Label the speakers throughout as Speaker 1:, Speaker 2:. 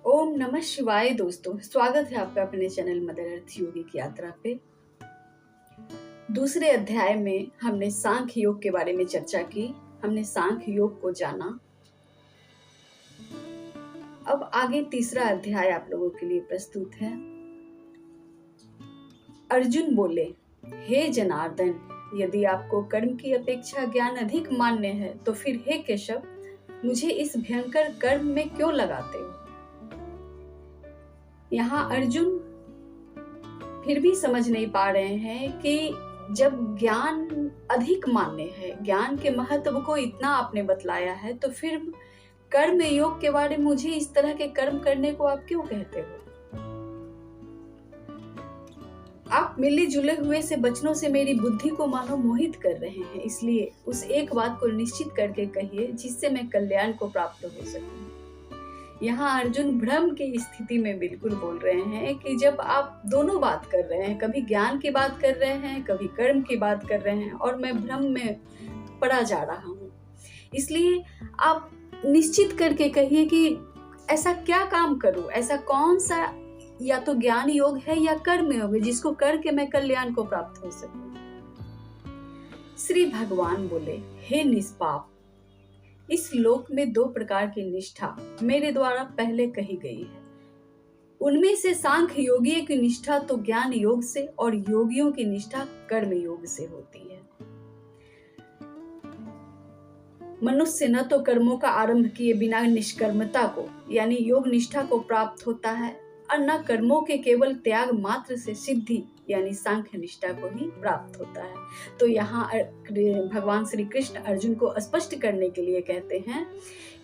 Speaker 1: ओम नमः शिवाय। दोस्तों, स्वागत है आपका अपने चैनल मदर अर्थ योगी की यात्रा पे। दूसरे अध्याय में हमने सांख्य योग के बारे में चर्चा की। हमने सांख्य योग को जाना। अब आगे तीसरा अध्याय आप लोगों के लिए प्रस्तुत है। अर्जुन बोले, हे जनार्दन, यदि आपको कर्म की अपेक्षा ज्ञान अधिक मान्य है तो फिर हे केशव, मुझे इस भयंकर कर्म में क्यों लगाते हो। यहाँ अर्जुन फिर भी समझ नहीं पा रहे हैं कि जब ज्ञान अधिक मान्य है, ज्ञान के महत्व को इतना आपने बतलाया है, तो फिर कर्म योग के बारे में मुझे इस तरह के कर्म करने को आप क्यों कहते हो। आप मिले जुले हुए से वचनों से मेरी बुद्धि को मानो मोहित कर रहे हैं, इसलिए उस एक बात को निश्चित करके कहिए जिससे मैं कल्याण को प्राप्त हो सकूं। यहाँ अर्जुन भ्रम की स्थिति में बिल्कुल बोल रहे हैं कि जब आप दोनों बात कर रहे हैं, कभी ज्ञान की बात कर रहे हैं, कभी कर्म की बात कर रहे हैं, और मैं भ्रम में पड़ा जा रहा हूँ, इसलिए आप निश्चित करके कहिए कि ऐसा क्या काम करूं, ऐसा कौन सा या तो ज्ञान योग है या कर्म योग है जिसको करके मैं कल्याण को प्राप्त हो सकूं। श्री भगवान बोले, हे निष्पाप, इस लोक में दो प्रकार की निष्ठा मेरे द्वारा पहले कही गई है। उनमें से सांख्य योगी की निष्ठा तो ज्ञान योग से और योगियों की निष्ठा कर्म योग से होती है। मनुष्य न तो कर्मों का आरंभ किए बिना निष्कर्मता को यानी योग निष्ठा को प्राप्त होता है, और न कर्मों के केवल त्याग मात्र से सिद्धि यानी सांख्य निष्ठा को ही प्राप्त होता है। तो यहाँ भगवान श्री कृष्ण अर्जुन को स्पष्ट करने के लिए कहते हैं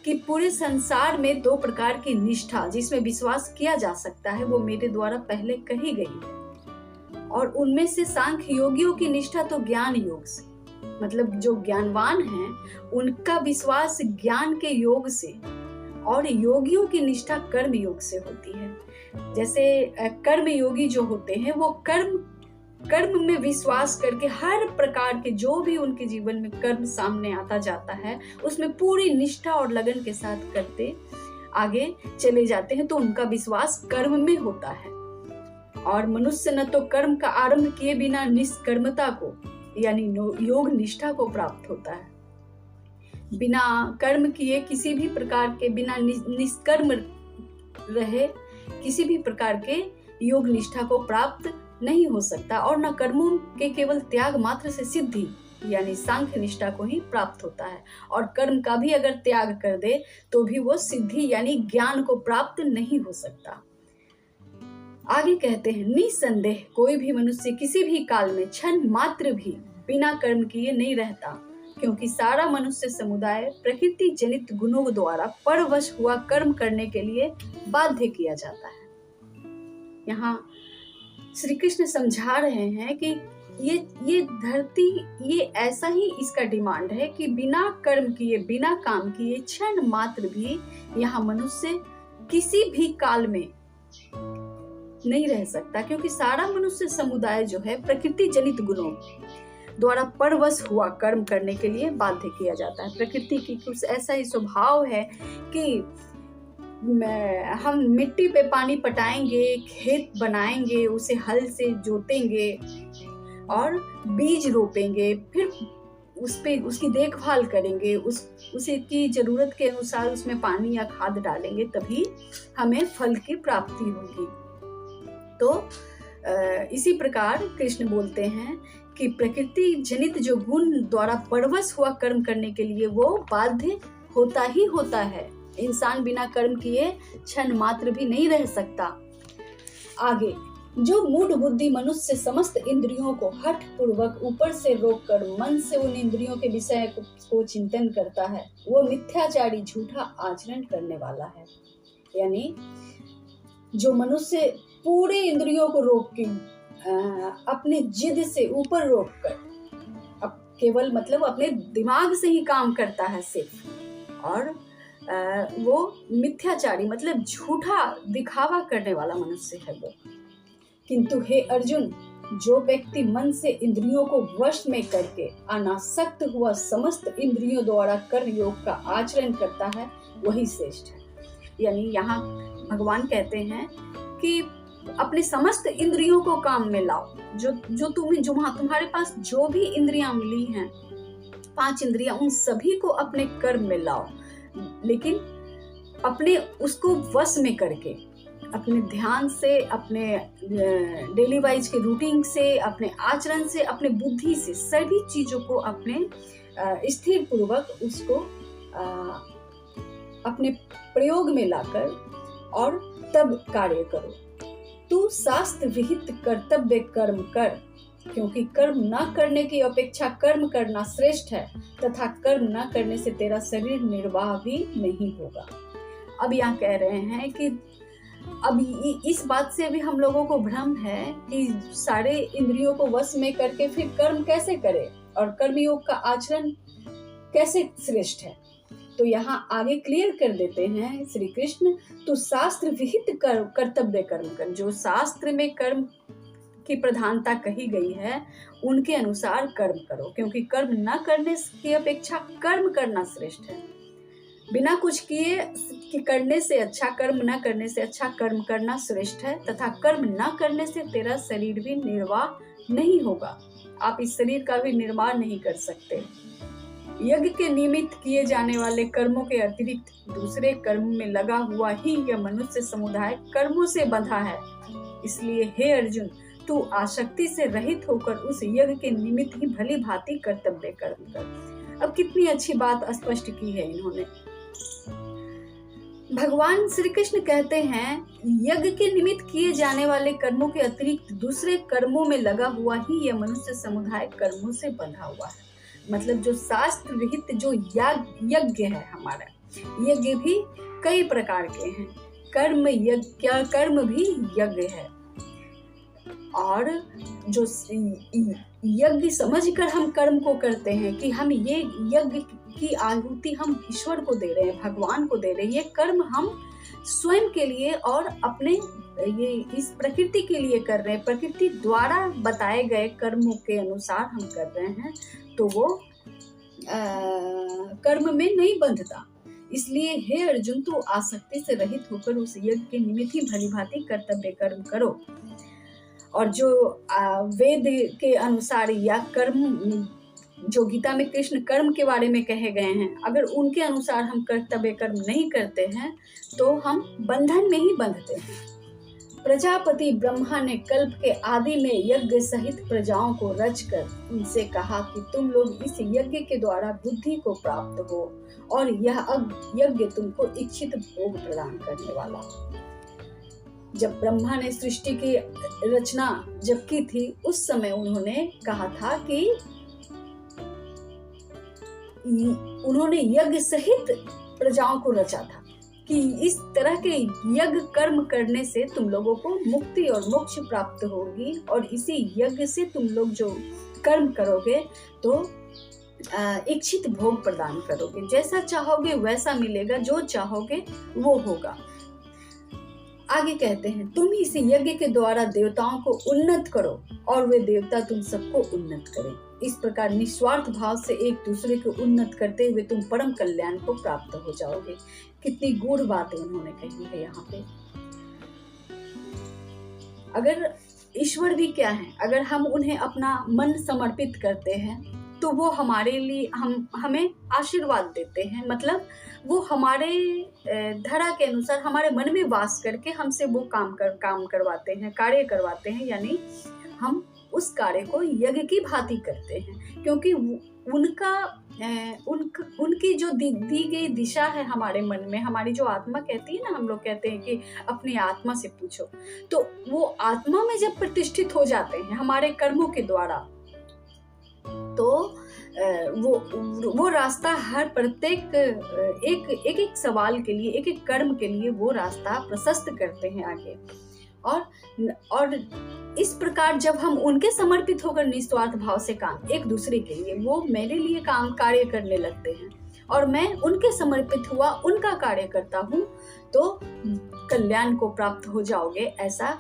Speaker 1: कि पूरे संसार में दो प्रकार की निष्ठा जिसमें विश्वास किया जा सकता है वो मेरे द्वारा पहले कही गई है, और उनमें से सांख्य योगियों की निष्ठा तो ज्ञान योग से, मतलब जो ज्ञानवान हैं उनका विश्वास ज्ञान के योग से, और योगियों की निष्ठा कर्म योग से होती है। जैसे कर्म योगी जो होते हैं वो कर्म में विश्वास करके हर प्रकार के जो भी उनके जीवन में कर्म सामने आता जाता है उसमें पूरी निष्ठा और लगन के साथ करते आगे चले जाते हैं, तो उनका विश्वास कर्म में होता है। और मनुष्य न तो कर्म का आरंभ किए बिना निष्कर्मता को यानी योग निष्ठा को प्राप्त होता है। बिना कर्म किए किसी भी प्रकार के, बिना निष्कर्म रहे किसी भी प्रकार के योग निष्ठा को प्राप्त नहीं हो सकता, और न कर्मों के केवल त्याग मात्र से सिद्धि यानी सांख्य निष्ठा को ही प्राप्त होता है, और कर्म का भी अगर त्याग कर दे तो भी वो सिद्धि यानी ज्ञान को प्राप्त नहीं हो सकता। आगे कहते हैं, निसंदेह कोई भी मनुष्य किसी भी काल में क्षण मात्र भी बिना कर्म किए नहीं रहता, क्योंकि सारा मनुष्य समुदाय प्रकृति जनित गुणों द्वारा परवश हुआ कर्म करने के लिए बाध्य किया जाता है। यहाँ श्री कृष्ण समझा रहे हैं कि ये धरती, ये ऐसा ही इसका डिमांड है कि बिना कर्म किए, बिना काम किए क्षण मात्र भी यहाँ मनुष्य किसी भी काल में नहीं रह सकता, क्योंकि सारा मनुष्य समुदाय जो है प्रकृति जनित गुणों द्वारा परवश हुआ कर्म करने के लिए बाध्य किया जाता है। प्रकृति की कुछ ऐसा ही स्वभाव है कि हम मिट्टी पे पानी पटाएंगे, खेत बनाएंगे, उसे हल से जोतेंगे और बीज रोपेंगे, फिर उस पे उसकी देखभाल करेंगे, उसे की जरूरत के अनुसार उसमें पानी या खाद डालेंगे, तभी हमें फल की प्राप्ति होगी। तो इसी प्रकार कृष्ण बोलते हैं कि प्रकृति जनित जो गुण द्वारा परवश हुआ कर्म करने के लिए वो बाध्य होता ही होता है। इंसान बिना कर्म किए क्षण मात्र भी नहीं रह सकता। आगे, जो मूढ़ बुद्धि मनुष्य समस्त इंद्रियों को हठ पूर्वक ऊपर से रोककर मन से उन इंद्रियों के विषय को चिंतन करता है, वो मिथ्याचारी झूठा आचरण करने वाला है। यानी जो मनुष्य पूरे इंद्रियों को रोक के अपने जिद से ऊपर रोक कर अब केवल मतलब अपने दिमाग से ही काम करता है सिर्फ, और वो मिथ्याचारी मतलब झूठा दिखावा करने वाला मनुष्य है वो। किंतु हे अर्जुन, जो व्यक्ति मन से इंद्रियों को वश में करके अनासक्त हुआ समस्त इंद्रियों द्वारा कर्म योग का आचरण करता है वही श्रेष्ठ है। यानी यहाँ भगवान कहते हैं कि अपने समस्त इंद्रियों को काम में लाओ। जो तुम्हारे पास जो भी इंद्रियां मिली हैं, 5 इंद्रियां, उन सभी को अपने कर्म में लाओ, लेकिन अपने उसको वश में करके, अपने ध्यान से, अपने डेली वाइज के रूटीन से, अपने आचरण से, अपने बुद्धि से, सभी चीजों को अपने स्थिर पूर्वक उसको अपने प्रयोग में लाकर और तब कार्य करो। तू शास्त्र विहित कर्तव्य कर्म कर, क्योंकि कर्म न करने की अपेक्षा कर्म करना श्रेष्ठ है, तथा कर्म न करने से तेरा शरीर निर्वाह भी नहीं होगा। अब यहाँ कह रहे हैं कि अब इस बात से भी हम लोगों को भ्रम है कि सारे इंद्रियों को वश में करके फिर कर्म कैसे करें और कर्मयोग का आचरण कैसे श्रेष्ठ है। तो यहाँ आगे क्लियर कर देते हैं श्री कृष्ण, तो शास्त्र विहित कर्तव्य कर्म कर, जो शास्त्र में कर्म की प्रधानता कही गई है उनके अनुसार कर्म करो, क्योंकि कर्म न करने की अपेक्षा कर्म करना श्रेष्ठ है। बिना कुछ किए कि करने से अच्छा, कर्म न करने से अच्छा कर्म करना श्रेष्ठ है, तथा कर्म न करने से तेरा शरीर भी निर्वाह नहीं होगा। आप इस शरीर का भी निर्वाह नहीं कर सकते। यज्ञ के निमित्त किए जाने वाले कर्मों के अतिरिक्त दूसरे कर्म में लगा हुआ ही यह मनुष्य समुदाय कर्मों से बंधा है। इसलिए हे अर्जुन, तू आसक्ति से रहित होकर उस यज्ञ के निमित्त ही भली भांति कर्तव्य कर्म कर। अब कितनी अच्छी बात स्पष्ट की है इन्होंने। भगवान श्री कृष्ण कहते हैं यज्ञ के निमित्त किए जाने वाले कर्मों के अतिरिक्त दूसरे कर्मों में लगा हुआ ही यह मनुष्य समुदाय कर्मों से बंधा हुआ है। मतलब जो शास्त्र विहित जो यज्ञ है हमारा, यज्ञ भी कई प्रकार के हैं। कर्म यज्ञ, कर्म भी यज्ञ है, और जो यज्ञ समझकर हम कर्म को करते हैं कि हम ये यज्ञ की आहुति हम ईश्वर को दे रहे हैं, भगवान को दे रहे हैं, ये कर्म हम स्वयं के लिए और अपने ये इस प्रकृति के लिए कर रहे हैं, प्रकृति द्वारा बताए गए कर्मों के अनुसार हम कर रहे हैं, तो वो कर्म में नहीं बंधता। इसलिए हे अर्जुन, तू आसक्ति से रहित होकर उस यज्ञ के निमित्त ही भली भांति कर्तव्य कर्म करो। और जो वेद के अनुसार या कर्म, जो गीता में कृष्ण कर्म के बारे में कहे गए हैं, अगर उनके अनुसार हम कर्तव्य कर्म नहीं करते हैं तो हम बंधन में ही बंधते हैं। प्रजापति ब्रह्मा ने कल्प के आदि में यज्ञ सहित प्रजाओं को रचकर उनसे कहा कि तुम लोग इस यज्ञ के द्वारा बुद्धि को प्राप्त हो, और यह यज्ञ तुमको इच्छित भोग प्रदान करने वाला। जब ब्रह्मा ने सृष्टि की रचना जब की थी, उस समय उन्होंने कहा था कि उन्होंने यज्ञ सहित प्रजाओं को रचा था कि इस तरह के यज्ञ कर्म करने से तुम लोगों को मुक्ति और मोक्ष प्राप्त होगी, और इसी यज्ञ से तुम लोग जो कर्म करोगे तो इच्छित भोग प्रदान करोगे, जैसा चाहोगे वैसा मिलेगा, जो चाहोगे वो होगा। आगे कहते हैं तुम इस यज्ञ के द्वारा देवताओं को उन्नत करो और वे देवता तुम सबको उन्नत करें। इस प्रकार निस्वार्थ भाव से एक दूसरे को उन्नत करते हुए तुम परम कल्याण को प्राप्त हो जाओगे। कितनी गूढ़ बातें उन्होंने कही है यहाँ पे। अगर ईश्वर भी क्या है, अगर हम उन्हें अपना मन समर्पित करते हैं तो वो हमारे लिए हमें आशीर्वाद देते हैं। मतलब वो हमारे धरा के अनुसार हमारे मन में वास करके हमसे वो काम करवाते हैं, कार्य करवाते हैं, यानी हम उस कार्य को यज्ञ की भांति करते हैं, क्योंकि उनकी जो दी गई दिशा है हमारे मन में, हमारी जो आत्मा कहती है ना, हम लोग कहते हैं कि अपनी आत्मा से पूछो, तो वो आत्मा में जब प्रतिष्ठित हो जाते हैं हमारे कर्मों के द्वारा, तो वो रास्ता हर प्रत्येक एक सवाल के लिए, एक कर्म के लिए वो रास्ता प्रशस्त करते हैं आगे। और इस प्रकार जब हम उनके समर्पित होकर निस्वार्थ भाव से काम, एक दूसरे के लिए, वो मेरे लिए काम कार्य करने लगते हैं और मैं उनके समर्पित हुआ, उनका कार्य करता हूँ, तो कल्याण को प्राप्त हो जाओगे, ऐसा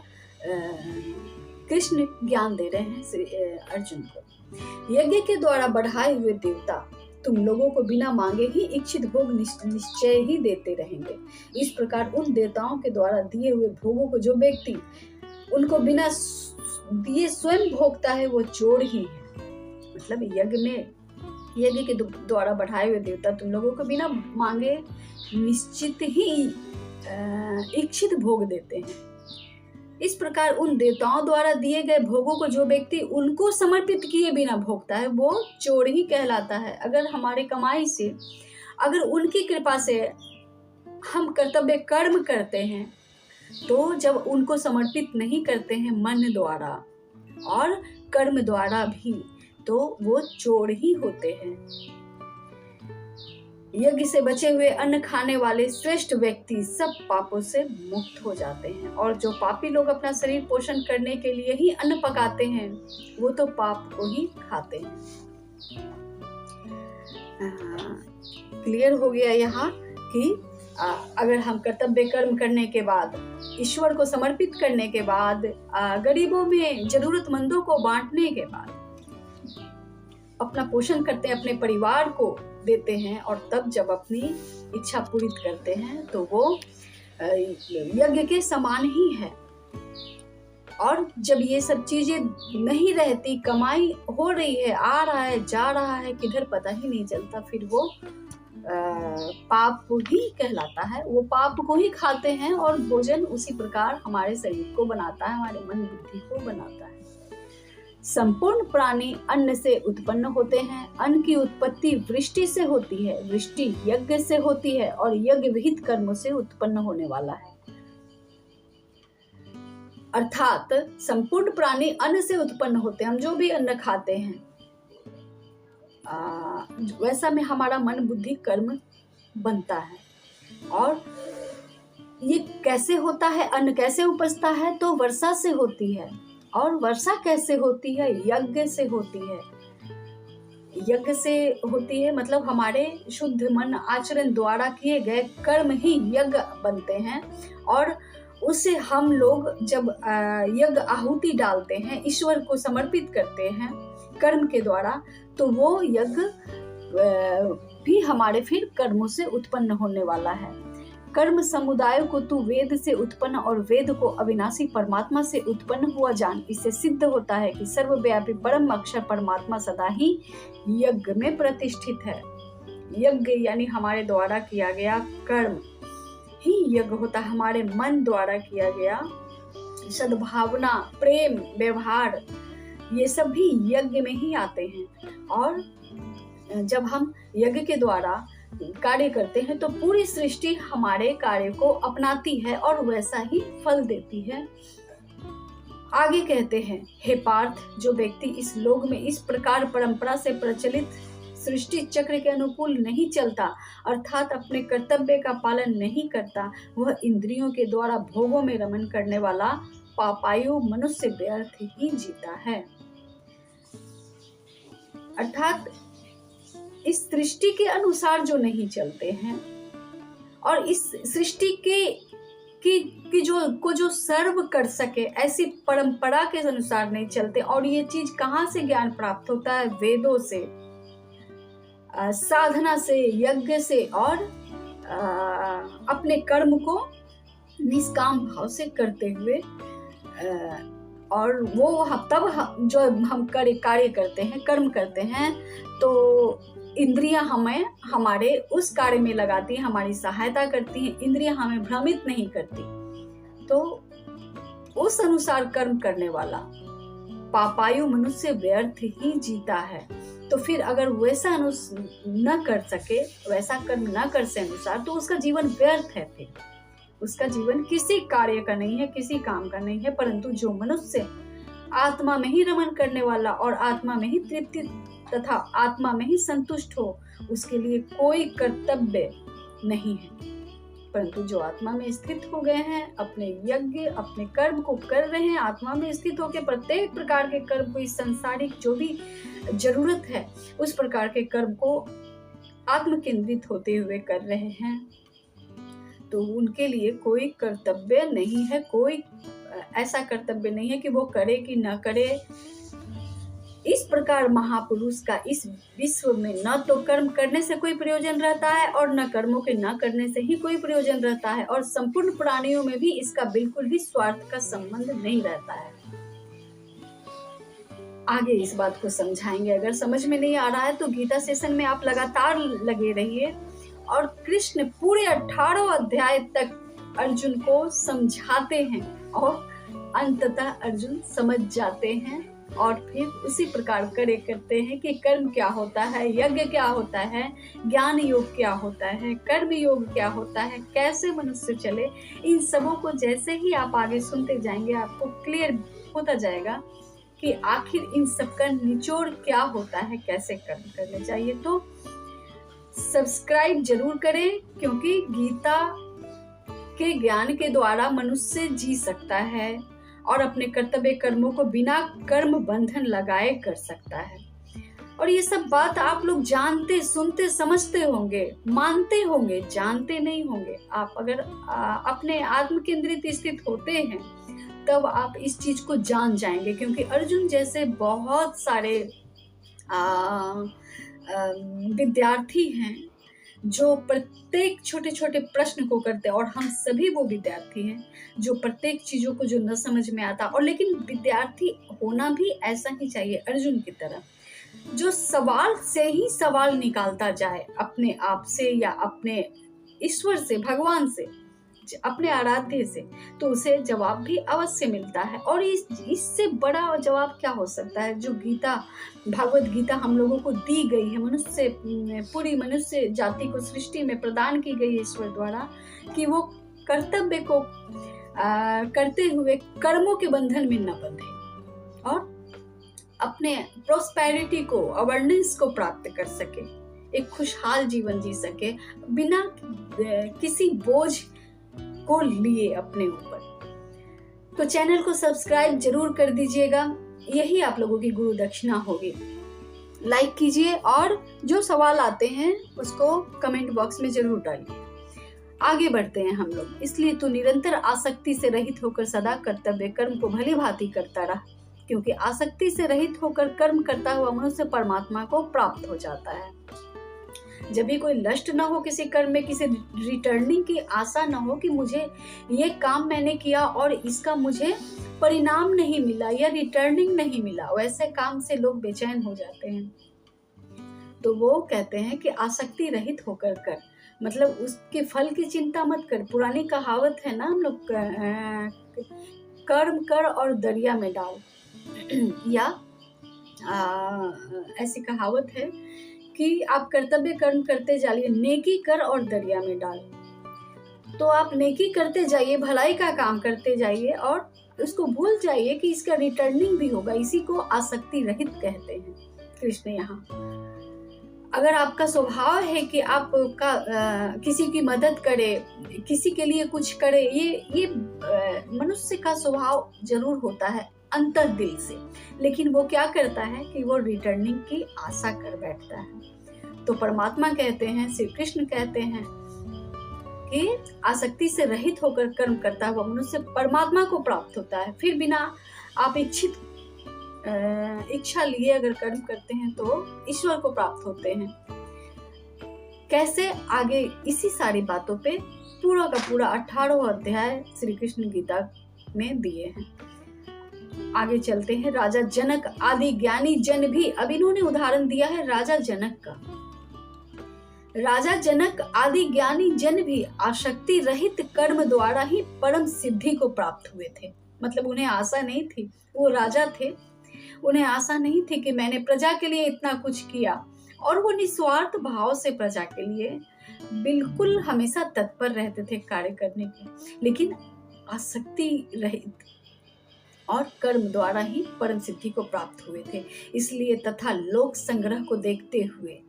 Speaker 1: कृष्ण ज्ञान दे रहे हैं श्री अर्जुन को। यज्ञ के द्वारा बढ़ाए हुए देवता तुम लोगों को बिना मांगे ही इच्छित भोग निश्चय ही देते रहेंगे। इस प्रकार उन देवताओं के द्वारा दिए हुए भोगों को जो व्यक्ति उनको बिना दिए स्वयं भोगता है वो चोर ही है। मतलब यज्ञ के द्वारा बढ़ाए हुए देवता तुम लोगों को बिना मांगे निश्चित ही इच्छित भोग देते हैं। इस प्रकार उन देवताओं द्वारा दिए गए भोगों को जो व्यक्ति उनको समर्पित किए बिना भोगता है वो चोर ही कहलाता है। अगर हमारे कमाई से, अगर उनकी कृपा से हम कर्तव्य कर्म करते हैं तो जब उनको समर्पित नहीं करते हैं मन द्वारा और कर्म द्वारा भी, तो वो चोर ही होते हैं। यज्ञ से बचे हुए अन्न खाने वाले श्रेष्ठ व्यक्ति सब पापों से मुक्त हो जाते हैं, और जो पापी लोग अपना शरीर पोषण करने के लिए ही अन्न पकाते हैं वो तो पाप को ही खाते हैं। क्लियर हो गया यहाँ कि अगर हम कर्तव्य कर्म करने के बाद, ईश्वर को समर्पित करने के बाद, गरीबों में जरूरतमंदों को बांटने के बाद अपना पोषण करते हैं, अपने परिवार को देते हैं, और तब जब अपनी इच्छा पूरी करते हैं तो वो यज्ञ के समान ही है। और जब ये सब चीजें नहीं रहती, कमाई हो रही है, आ रहा है, जा रहा है, किधर पता ही नहीं चलता, फिर वो पाप ही कहलाता है। वो पाप को ही खाते हैं और भोजन उसी प्रकार हमारे शरीर को बनाता है, हमारे मन बुद्धि को बनाता है। संपूर्ण प्राणी अन्न से उत्पन्न होते हैं। अन्न की उत्पत्ति वृष्टि से होती है, वृष्टि यज्ञ से होती है, और यज्ञ विहित कर्मों से उत्पन्न होने वाला है। अर्थात संपूर्ण प्राणी अन्न से उत्पन्न होते हैं। हम जो भी अन्न खाते हैं वैसा में हमारा मन बुद्धि कर्म बनता है। और ये कैसे होता है, अन्न कैसे उपजता है, तो वर्षा से होती है। और वर्षा कैसे होती है, यज्ञ से होती है। यज्ञ से होती है मतलब हमारे शुद्ध मन आचरण द्वारा किए गए कर्म ही यज्ञ बनते हैं, और उससे हम लोग जब यज्ञ आहुति डालते हैं, ईश्वर को समर्पित करते हैं कर्म के द्वारा, तो वो यज्ञ भी हमारे फिर कर्मों से उत्पन्न होने वाला है। कर्म समुदाय को तू वेद से उत्पन्न और वेद को अविनाशी परमात्मा से उत्पन्न हुआ जान। इससे सिद्ध होता है कि सर्वव्यापी परम अक्षर परमात्मा सदा ही यज्ञ में प्रतिष्ठित है। यज्ञ यानी हमारे द्वारा किया गया कर्म ही यज्ञ होता है। हमारे मन द्वारा किया गया सद्भावना, प्रेम, व्यवहार, ये सब भी यज्ञ में ही आते हैं। और जब हम यज्ञ के द्वारा कार्य करते हैं तो पूरी सृष्टि हमारे कार्य को अपनाती है और वैसा ही फल देती है। आगे कहते हैं, हे पार्थ, जो व्यक्ति इस लोक में इस प्रकार परंपरा से प्रचलित सृष्टि चक्र के अनुकूल नहीं चलता, अर्थात अपने कर्तव्य का पालन नहीं करता, वह इंद्रियों के द्वारा भोगों में रमन करने वाला पापायु मनुष्य व्यर्थ ही जीता है। अर्थात इस सृष्टि के अनुसार जो नहीं चलते हैं और इस सृष्टि की जो सर्व कर सके ऐसी परंपरा के अनुसार नहीं चलते। और ये चीज कहाँ से ज्ञान प्राप्त होता है? वेदों से, साधना से, यज्ञ से, और अपने कर्म को निष्काम भाव से करते हुए, और वो तब जो हम कार्य करते हैं, कर्म करते हैं, तो इंद्रियां हमें हमारे उस कार्य में लगाती हैं, हमारी सहायता करती हैं, इंद्रियां हमें भ्रमित नहीं करती। तो उस अनुसार कर्म करने वाला पापायु मनुष्य व्यर्थ ही जीता है। तो फिर अगर वैसा न कर सके, वैसा कर्म न कर से अनुसार, तो उसका जीवन व्यर्थ है। फिर उसका जीवन किसी कार्य का नहीं है, किसी काम का नहीं है। परंतु जो मनुष्य आत्मा में ही रमन करने वाला और आत्मा में ही तृप्ति तथा आत्मा में ही संतुष्ट हो, उसके लिए कोई कर्तव्य नहीं है। परंतु जो आत्मा में स्थित हो गए हैं, अपने यज्ञ, अपने कर्म को कर रहे हैं, आत्मा में स्थित होकर प्रत्येक प्रकार के कर्म को, इस संसारिक जो भी जरूरत है उस प्रकार के कर्म को आत्म केंद्रित होते हुए कर रहे हैं, तो उनके लिए कोई कर्तव्य नहीं है। कोई ऐसा कर्तव्य नहीं है कि वो करे कि न करे, इस प्रकार महापुरुष का इस विश्व में न तो कर्म करने से कोई प्रयोजन रहता है और न कर्मों के न करने से ही कोई प्रयोजन रहता है, और संपूर्ण प्राणियों में भी इसका बिल्कुल भी स्वार्थ का संबंध नहीं रहता है। आगे इस बात को समझाएंगे। अगर समझ में नहीं आ रहा है तो गीता सेशन में आप लगातार लगे रहिए, और कृष्ण पूरे 18 अध्याय तक अर्जुन को समझाते हैं और अंततः अर्जुन समझ जाते हैं, और फिर उसी प्रकार करते हैं कि कर्म क्या होता है, यज्ञ क्या होता है, ज्ञान योग क्या होता है, कर्म योग क्या होता है, कैसे मनुष्य चले। इन सबों को जैसे ही आप आगे सुनते जाएंगे आपको क्लियर होता जाएगा कि आखिर इन सब का निचोड़ क्या होता है, कैसे कर्म करने चाहिए। तो सब्सक्राइब जरूर करें, क्योंकि गीता के ज्ञान के द्वारा मनुष्य जी सकता है और अपने कर्तव्य कर्मों को बिना कर्म बंधन लगाए कर सकता है। और ये सब बात आप लोग जानते, सुनते, समझते होंगे, मानते होंगे, जानते नहीं होंगे। आप अगर अपने आत्म केंद्रित स्थित होते हैं तब आप इस चीज को जान जाएंगे, क्योंकि अर्जुन जैसे बहुत सारे विद्यार्थी हैं जो प्रत्येक छोटे छोटे प्रश्न को करते हैं, और हम सभी वो विद्यार्थी हैं जो प्रत्येक चीजों को जो न समझ में आता, और लेकिन विद्यार्थी होना भी ऐसा ही चाहिए अर्जुन की तरह, जो सवाल से ही सवाल निकालता जाए अपने आप से या अपने ईश्वर से, भगवान से, अपने आराध्य से, तो उसे जवाब भी अवश्य मिलता है। और इससे बड़ा जवाब क्या हो सकता है जो गीता, भगवत गीता हम लोगों को दी गई है, पूरी मनुष्य जाति को सृष्टि में प्रदान की गई है ईश्वर द्वारा, कि वो कर्तव्य को करते हुए कर्मों के बंधन में न बंधे और अपने प्रोस्पेरिटी को, अबंडेंस को प्राप्त कर सके, एक खुशहाल जीवन जी सके बिना किसी बोझ को लिए अपने ऊपर। तो चैनल को सब्सक्राइब जरूर कर दीजिएगा, यही आप लोगों की गुरु दक्षिणा होगी। लाइक कीजिए और जो सवाल आते हैं उसको कमेंट बॉक्स में जरूर डालिए। आगे बढ़ते हैं हम लोग। इसलिए तू निरंतर आसक्ति से रहित होकर सदा कर्तव्य कर्म को भली भांति करता रहा, क्योंकि आसक्ति से रहित होकर कर्म करता हुआ मनुष्य परमात्मा को प्राप्त हो जाता है। जब भी कोई लस्ट न हो किसी कर्म में, किसी रिटर्निंग की आशा न हो कि मुझे ये काम मैंने किया और इसका मुझे परिणाम नहीं मिला या रिटर्निंग नहीं मिला, वैसे काम से लोग बेचैन हो जाते हैं। तो वो कहते हैं कि आसक्ति रहित होकर कर, मतलब उसके फल की चिंता मत कर। पुरानी कहावत है ना हम लोग, कर्म कर और दरिया में डाल या ऐसी कहावत है कि आप कर्तव्य कर्म करते जाइए, नेकी कर और दरिया में डाल। तो आप नेकी करते जाइए, भलाई का काम करते जाइए और उसको भूल जाइए कि इसका रिटर्निंग भी होगा। इसी को आसक्ति रहित कहते हैं कृष्ण यहाँ। अगर आपका स्वभाव है कि आप किसी की मदद करे, किसी के लिए कुछ करे, ये मनुष्य का स्वभाव जरूर होता है अंतर दिल से, लेकिन वो क्या करता है कि वो रिटर्निंग की आशा कर बैठता है। तो परमात्मा कहते हैं, श्री कृष्ण कहते हैं कि आसक्ति से रहित होकर कर्म करता हुआ मनुष्य परमात्मा को प्राप्त होता है। फिर बिना आप इच्छा लिए अगर कर्म करते हैं तो ईश्वर को प्राप्त होते हैं। कैसे, आगे इसी सारी बातों पे पूरा का पूरा 18 अध्याय श्री कृष्ण गीता में दिए हैं। आगे चलते हैं। राजा जनक आदि ज्ञानी जन भी, अब इन्होंने उदाहरण दिया है राजा जनक का। राजा जनक आदि ज्ञानी जन भी आसक्ति रहित कर्म द्वारा ही परम सिद्धि को प्राप्त हुए थे। मतलब उन्हें आशा नहीं थी, वो राजा थे, उन्हें आशा नहीं थी कि मैंने प्रजा के लिए इतना कुछ किया, और वो निस्वार्थ भाव से प्रजा के लिए बिल्कुल हमेशा तत्पर रहते थे कार्य करने के, लेकिन आसक्ति रहित और कर्म द्वारा ही परम सिद्धि को प्राप्त हुए थे। इसलिए तथा लोक संग्रह को देखते हुए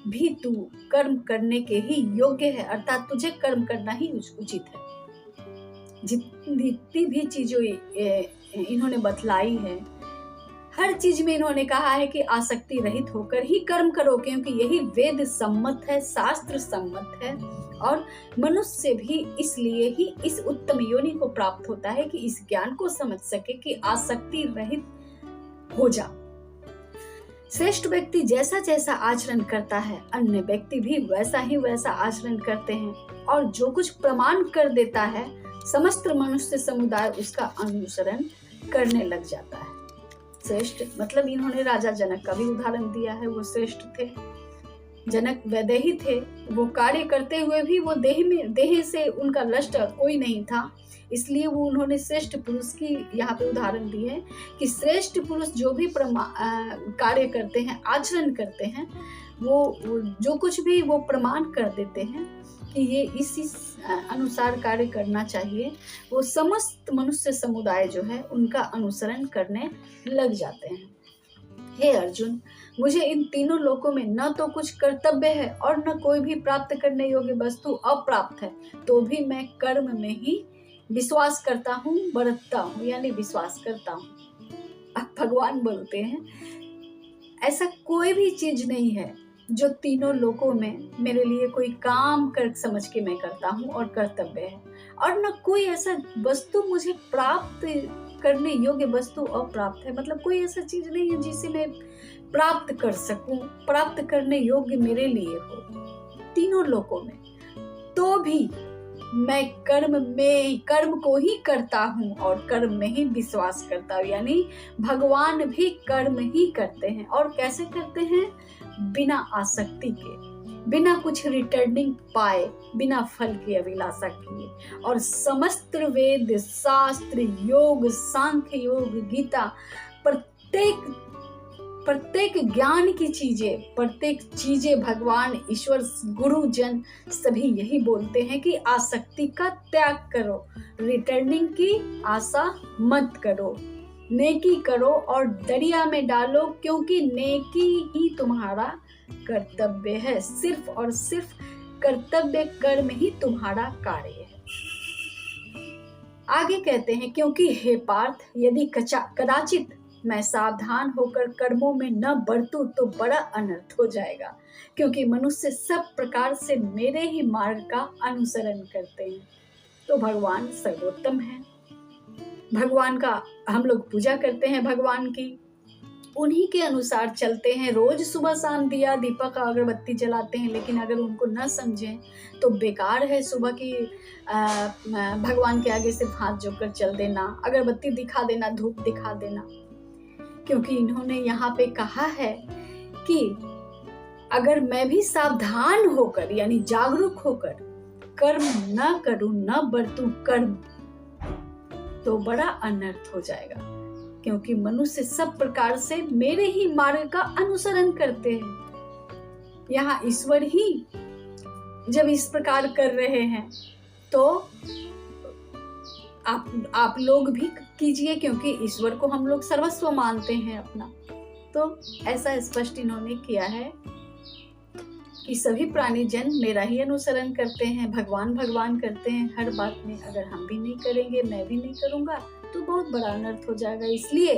Speaker 1: भी तू कर्म करने के ही योग्य है, अर्थात तुझे कर्म करना ही उचित है। जितनी भी चीजों इन्होंने बतलाई है, हर चीज में इन्होंने कहा है कि आसक्ति रहित होकर ही कर्म करो, क्योंकि यही वेद सम्मत है, शास्त्र सम्मत है, और मनुष्य भी इसलिए ही इस उत्तम योनि को प्राप्त होता है कि इस ज्ञान को समझ सके कि आसक्ति रहित हो जा। श्रेष्ठ व्यक्ति जैसा जैसा आचरण करता है, अन्य व्यक्ति भी वैसा ही वैसा आचरण करते हैं, और जो कुछ प्रमाण कर देता है समस्त मनुष्य समुदाय उसका अनुसरण करने लग जाता है। श्रेष्ठ मतलब इन्होंने राजा जनक का भी उदाहरण दिया है। वो श्रेष्ठ थे, जनक वैदेही थे, वो कार्य करते हुए भी वो देह से उनका लस्ट कोई नहीं था, इसलिए वो उन्होंने श्रेष्ठ पुरुष की यहाँ पे उदाहरण दी है कि श्रेष्ठ पुरुष जो भी कार्य करते हैं, आचरण करते हैं, वो जो कुछ भी वो प्रमाण कर देते हैं कि ये इसी अनुसार कार्य करना चाहिए, वो समस्त मनुष्य समुदाय जो है उनका अनुसरण करने लग जाते हैं। हे अर्जुन, मुझे इन तीनों लोकों में न तो कुछ कर्तव्य है और न कोई भी प्राप्त करने योग्य वस्तु अप्राप्त है, तो भी मैं कर्म में ही विश्वास करता हूँ, बरतता हूँ, यानी विश्वास करता हूँ। अब भगवान बोलते हैं ऐसा कोई भी चीज नहीं है जो तीनों लोकों में मेरे लिए कोई काम कर समझ के मैं करता हूँ और कर्तव्य है, और न कोई ऐसा वस्तु मुझे प्राप्त करने योग्य वस्तु अप्राप्त है। मतलब कोई ऐसा चीज नहीं है जिसे मैं प्राप्त कर सकूं, प्राप्त करने योग्य मेरे लिए हो तीनों लोकों में, तो भी मैं कर्म को ही करता हूँ और कर्म में ही विश्वास करता हूँ। यानी भगवान भी कर्म ही करते हैं, और कैसे करते हैं? बिना आसक्ति के, बिना कुछ रिटर्निंग पाए, बिना फल की अभिलाषा किए। और समस्त वेद, शास्त्र, योग, सांख्य योग, गीता, प्रत्येक ज्ञान की चीजें, प्रत्येक चीजें भगवान, ईश्वर, गुरु जन सभी यही बोलते हैं कि आसक्ति का त्याग करो, रिटर्निंग की आशा मत करो, नेकी करो और दरिया में डालो, क्योंकि नेकी ही तुम्हारा कर्तव्य है। सिर्फ और सिर्फ कर्तव्य कर्म ही तुम्हारा कार्य है। आगे कहते हैं, क्योंकि हे पार्थ, यदि कदाचित मैं सावधान होकर कर्मों में न बरतूं तो बड़ा अनर्थ हो जाएगा, क्योंकि मनुष्य सब प्रकार से मेरे ही मार्ग का अनुसरण करते हैं। तो भगवान सर्वोत्तम है, भगवान का हम लोग पूजा करते हैं, भगवान की उन्हीं के अनुसार चलते हैं। रोज सुबह शाम दिया दीपक अगरबत्ती जलाते हैं, लेकिन अगर उनको न समझें तो बेकार है। सुबह की भगवान के आगे सिर्फ हाथ जोड़कर चल देना, अगरबत्ती दिखा देना, धूप दिखा देना, क्योंकि इन्होंने यहाँ पे कहा है कि अगर मैं भी सावधान होकर यानी जागरूक होकर कर्म न करूं, न बरतूं कर्म, तो बड़ा अनर्थ हो जाएगा, क्योंकि मनुष्य सब प्रकार से मेरे ही मार्ग का अनुसरण करते हैं। यहाँ ईश्वर ही जब इस प्रकार कर रहे हैं तो आप लोग भी कीजिए, क्योंकि ईश्वर को हम लोग सर्वस्व मानते हैं अपना। तो ऐसा स्पष्ट इन्होंने किया है कि सभी प्राणी जन मेरा ही अनुसरण करते हैं, भगवान भगवान करते हैं हर बात में। अगर हम भी नहीं करेंगे, मैं भी नहीं करूंगा, तो बहुत बड़ा अनर्थ हो जाएगा। इसलिए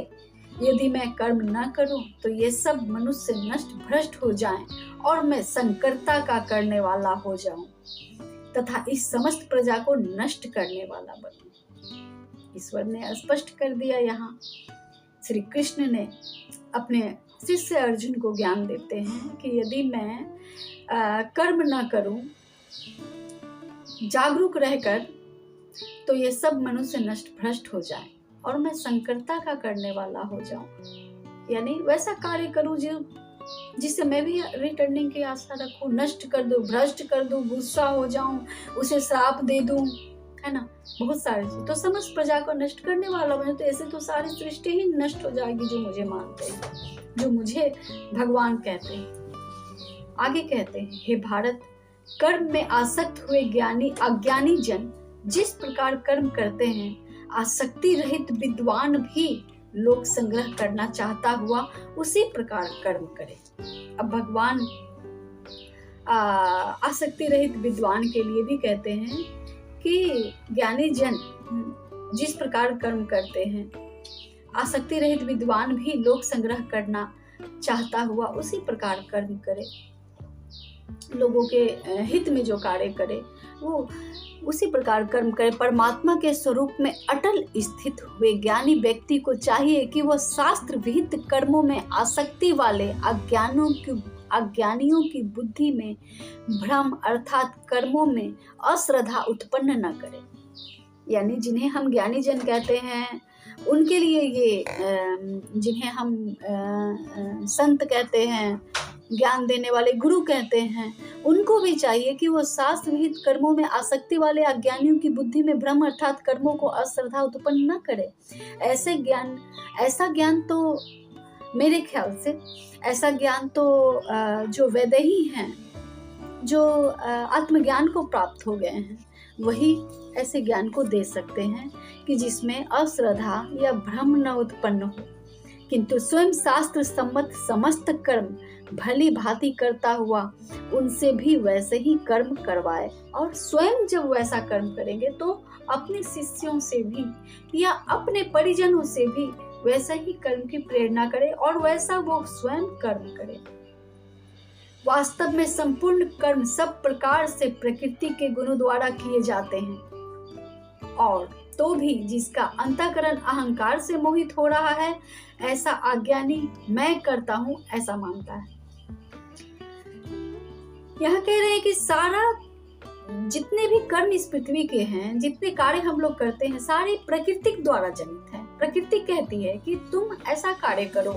Speaker 1: यदि मैं कर्म ना करूं तो ये सब मनुष्य नष्ट भ्रष्ट हो जाएं और मैं संकर्ता का करने वाला हो जाऊं तथा इस समस्त प्रजा को नष्ट करने वाला बनूं। ईश्वर ने स्पष्ट कर दिया। यहाँ श्री कृष्ण ने अपने शिष्य अर्जुन को ज्ञान देते हैं कि यदि मैं कर्म न करूं, जागरूक रहकर, तो ये सब मनुष्य नष्ट भ्रष्ट हो जाए और मैं संकर्ता का करने वाला हो जाऊं। यानी वैसा कार्य करूं जिससे मैं भी रिटर्निंग की आशा रखूं, नष्ट कर दूं, भ्रष्ट कर दूं, गुस्सा हो जाऊं, उसे श्राप दे दूं, है ना, बहुत सारी चीज। तो समस्त प्रजा को नष्ट करने वाला बने, तो ऐसे तो सारी सृष्टि ही नष्ट हो जाएगी जो मुझे मानते हैं, जो मुझे भगवान कहते हैं। आगे कहते हैं, हे भारत, कर्म में आसक्त हुए अज्ञानी जन जिस प्रकार कर्म करते हैं, आसक्ति रहित विद्वान भी लोक संग्रह करना चाहता हुआ उसी प्रकार कर्म करे। अब भगवान आसक्ति रहित विद्वान के लिए भी कहते हैं कि ज्ञानी जन जिस प्रकार कर्म करते हैं, आसक्ति रहित विद्वान भी लोक संग्रह करना चाहता हुआ उसी प्रकार कर्म करे। लोगों के हित में जो कार्य करे वो उसी प्रकार कर्म करे। परमात्मा के स्वरूप में अटल स्थित हुए ज्ञानी व्यक्ति को चाहिए कि वह शास्त्र विहित कर्मों में आसक्ति वाले अज्ञानियों की बुद्धि में भ्रम अर्थात कर्मों में अश्रद्धा उत्पन्न न करे। यानी जिन्हें हम ज्ञानी जन कहते हैं उनके लिए ये जिन्हें हम संत कहते हैं, ज्ञान देने वाले गुरु कहते हैं, उनको भी चाहिए कि वो शास्त्र विहित कर्मों में आसक्ति वाले अज्ञानियों की बुद्धि में भ्रम अर्थात कर्मों को अश्रद्धा उत्पन्न न करे। ऐसा ज्ञान तो मेरे ख्याल से ऐसा ज्ञान तो जो वैदेही हैं, जो आत्मज्ञान को प्राप्त हो गए हैं, वही ऐसे ज्ञान को दे सकते हैं कि जिसमें अश्रद्धा या भ्रम न उत्पन्न हो, किंतु स्वयं शास्त्र सम्मत समस्त कर्म भली भांति करता हुआ उनसे भी वैसे ही कर्म करवाए। और स्वयं जब वैसा कर्म करेंगे तो अपने शिष्यों से भी या अपने परिजनों से भी वैसा ही कर्म की प्रेरणा करे और वैसा वो स्वयं कर्म करे। वास्तव में संपूर्ण कर्म सब प्रकार से प्रकृति के गुणों द्वारा किए जाते हैं, और तो भी जिसका अंतःकरण अहंकार से मोहित हो रहा है ऐसा अज्ञानी मैं करता हूं ऐसा मानता है। यहाँ कह रहे हैं कि सारा जितने भी कर्म इस पृथ्वी के हैं, जितने कार्य हम लोग करते हैं, सारे प्रकृति द्वारा जनित है। प्रकृति कहती है कि तुम ऐसा कार्य करो,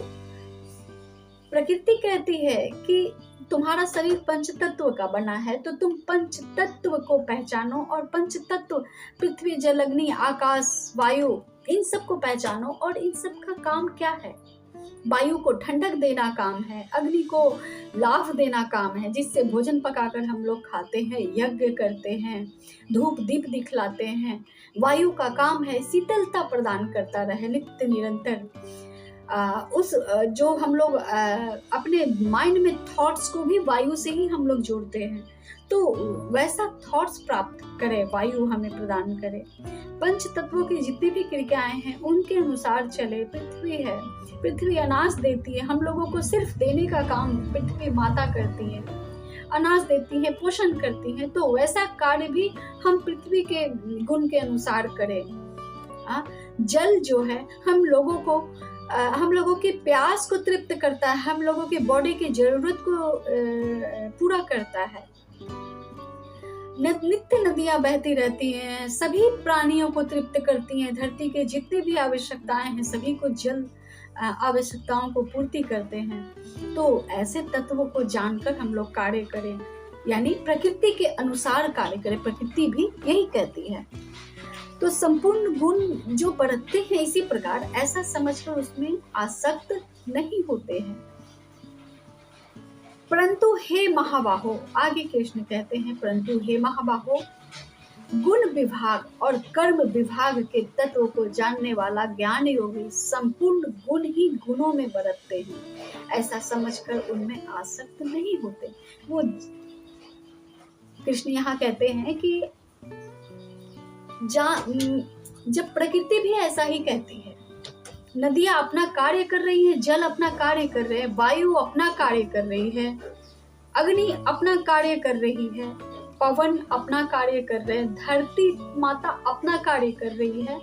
Speaker 1: प्रकृति कहती है कि तुम्हारा शरीर पंच तत्व का बना है तो तुम पंच तत्व को पहचानो, और पंच तत्व पृथ्वी जल अग्नि आकाश वायु इन सब को पहचानो। और इन सब का काम क्या है? वायु को ठंडक देना काम है, अग्नि को लाभ देना काम है, जिससे भोजन पकाकर हम लोग खाते हैं, यज्ञ करते हैं, धूप दीप दिखलाते हैं। वायु का काम है शीतलता प्रदान करता रहे नित्य निरंतर। जो हम लोग अपने माइंड में थॉट्स को भी वायु से ही हम लोग जोड़ते हैं, तो वैसा थॉट्स प्राप्त करे, वायु हमें प्रदान करे। पंच तत्वों की जितनी भी क्रियाएं हैं उनके अनुसार चले। पृथ्वी है, पृथ्वी अनाज देती है, हम लोगों को सिर्फ देने का काम पृथ्वी माता करती है, अनाज देती है, पोषण करती है। तो वैसा कार्य भी हम पृथ्वी के गुण के अनुसार करें। जल जो है हम लोगों की प्यास को तृप्त करता है, हम लोगों की बॉडी की जरूरत को पूरा करता है। नित्य नदियां बहती रहती हैं, सभी प्राणियों को तृप्त करती हैं, धरती के जितने भी आवश्यकताएं हैं सभी को जल आवश्यकताओं को पूर्ति करते हैं। तो ऐसे तत्वों को जानकर हम लोग कार्य करें, यानी प्रकृति के अनुसार कार्य करें। प्रकृति भी यही कहती है। तो संपूर्ण गुण जो बरतते हैं इसी प्रकार ऐसा समझकर उसमें आसक्त नहीं होते हैं। परंतु हे महाबाहो, आगे कृष्ण कहते हैं, परंतु हे महाबाहो, गुण विभाग और कर्म विभाग के तत्व को जानने वाला ज्ञान योगी संपूर्ण गुण ही गुणों में बरतते हैं, ऐसा समझकर उनमें आसक्त नहीं होते। वो कृष्ण यहाँ कहते हैं कि जब प्रकृति भी ऐसा ही कहती है, नदियां अपना कार्य कर रही है, जल अपना कार्य कर रहे हैं, वायु अपना कार्य कर रही है, अग्नि अपना कार्य कर रही है, पवन अपना कार्य कर रहे हैं, धरती माता अपना कार्य कर रही है।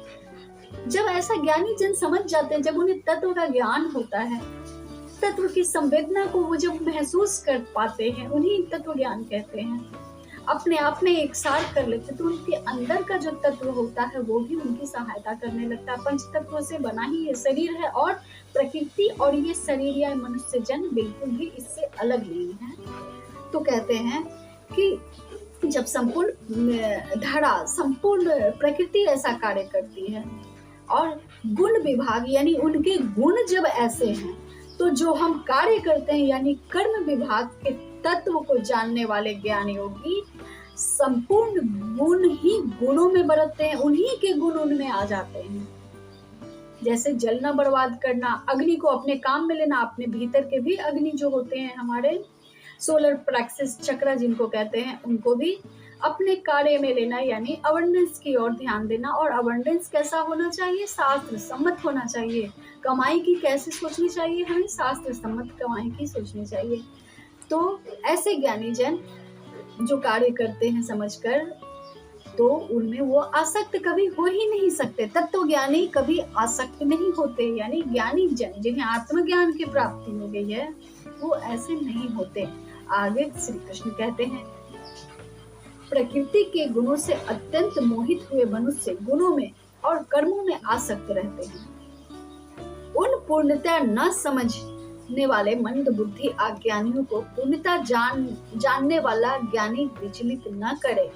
Speaker 1: जब ऐसा ज्ञानी जन समझ जाते हैं, जब उन्हें तत्व का ज्ञान होता है, तत्व की संवेदना को वो जब महसूस कर पाते हैं, उन्हीं तत्व ज्ञान कहते हैं। अपने आप में एक सार कर लेते तो उनके अंदर का जो तत्व होता है वो भी उनकी सहायता करने लगता है। पंच तत्वों से बना ही ये शरीर है, और प्रकृति और ये शरीर या मनुष्य जन बिल्कुल भी इससे अलग नहीं है। तो कहते हैं कि जब संपूर्ण धरा, संपूर्ण प्रकृति ऐसा कार्य करती है और गुण विभाग यानी उनके गुण जब ऐसे हैं, तो जो हम कार्य करते हैं यानी कर्म विभाग के तत्व को जानने वाले ज्ञान योगी संपूर्ण गुण ही गुणों में बरतते हैं, उन्हीं के गुण उनमें आ जाते हैं। जैसे जल न बर्बाद करना, अग्नि को अपने काम में लेना, अपने भीतर के भी अग्नि जो होते हैं हमारे सोलर प्लेक्सस चक्र जिनको कहते हैं, उनको भी अपने कार्य में लेना, यानी अबंडेंस की ओर ध्यान देना। और अबंडेंस कैसा होना चाहिए? शास्त्र सम्मत होना चाहिए। कमाई की कैसे सोचनी चाहिए? हमें शास्त्र सम्मत कमाई की सोचनी चाहिए। तो ऐसे ज्ञानी जन जो कार्य करते हैं समझकर, तो उनमें वो आसक्त कभी हो ही नहीं सकते। तत्व ज्ञानी कभी आसक्त नहीं होते, यानी ज्ञानी जन जिन्हें आत्मज्ञान की प्राप्ति हो गई है वो ऐसे नहीं होते। आगे श्री कृष्ण कहते हैं, प्रकृति के गुणों से अत्यंत मोहित हुए मनुष्य गुणों में और कर्मों में आसक्त रहते हैं। उन पूर्णतया न समझने वाले मंद बुद्धि अज्ञानियों को पूर्णतया जानने वाला ज्ञानी विचलित न करे।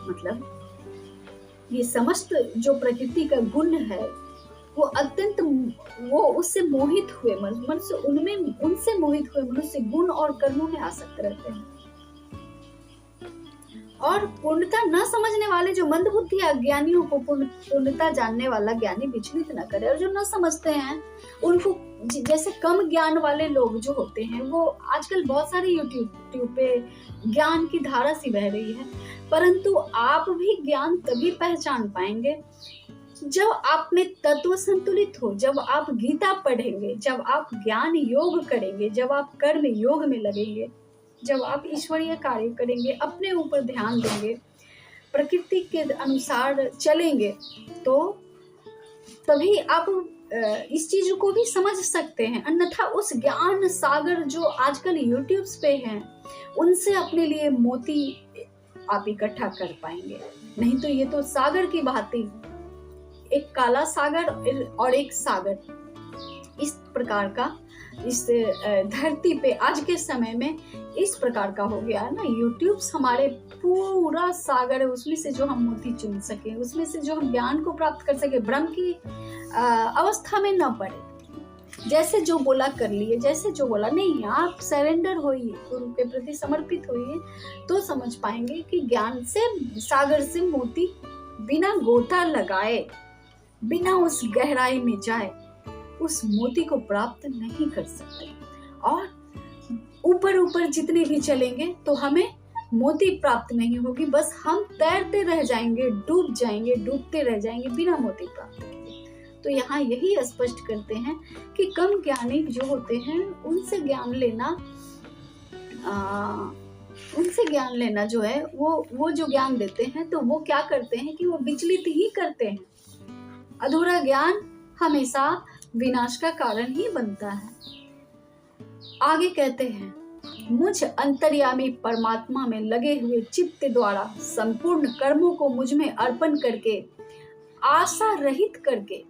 Speaker 1: मतलब ये समस्त जो प्रकृति का गुण है वो अत्यंत वो उससे मोहित हुए मनुष्य उनसे मोहित हुए मनुष्य गुण और कर्मों में आसक्त रहते हैं। और पूर्णता न समझने वाले जो मंद बुद्धि अज्ञानियों को पूर्णता जानने वाला ज्ञानी विचलित न करे। और जो न समझते हैं उनको, जैसे कम ज्ञान वाले लोग जो होते हैं, वो आजकल बहुत सारे यूट्यूब पे ज्ञान की धारा सी बह रही है, परंतु आप भी ज्ञान तभी पहचान पाएंगे जब आप में तत्व संतुलित हो, जब आप गीता पढ़ेंगे, जब आप ज्ञान योग करेंगे, जब आप कर्म योग में लगेंगे, जब आप ईश्वरीय कार्य करेंगे, अपने ऊपर ध्यान देंगे, प्रकृति के अनुसार चलेंगे, तो तभी आप इस चीज को भी समझ सकते हैं। अन्यथा उस ज्ञान सागर जो आजकल यूट्यूब पे हैं, उनसे अपने लिए मोती आप इकट्ठा कर पाएंगे। नहीं तो ये तो सागर की भांति, एक काला सागर और एक सागर, इस प्रकार का इस धरती पे आज के समय में इस प्रकार का हो गया है ना। यूट्यूब हमारे पूरा सागर है, उसमें से जो हम मोती चुन सके, उसमें से जो हम ज्ञान को प्राप्त कर सके, भ्रम की अवस्था में न पड़े। जैसे जो बोला कर लिए, जैसे जो बोला नहीं, आप सरेंडर होइए, गुरु के प्रति समर्पित होइए, तो समझ पाएंगे कि ज्ञान से सागर से मोती बिना गोता लगाए, बिना उस गहराई में जाए, उस मोती को प्राप्त नहीं कर सकते। और ऊपर ऊपर जितने भी चलेंगे तो हमें मोती प्राप्त नहीं होगी, बस हम तैरते रह जाएंगे, डूब जाएंगे, डूबते रह जाएंगे बिना मोती प्राप्त किए। तो यहाँ यही स्पष्ट करते हैं कि कम ज्ञानी जो होते हैं उनसे ज्ञान लेना जो है वो जो ज्ञान देते हैं, तो वो क्या करते हैं कि वो विचलित ही करते हैं। अधूरा ज्ञान हमेशा विनाश का कारण ही बनता है। आगे कहते हैं, मुझ अंतर्यामी परमात्मा में लगे हुए चित्त द्वारा संपूर्ण कर्मों को मुझ में अर्पण करके, आशा रहित करके,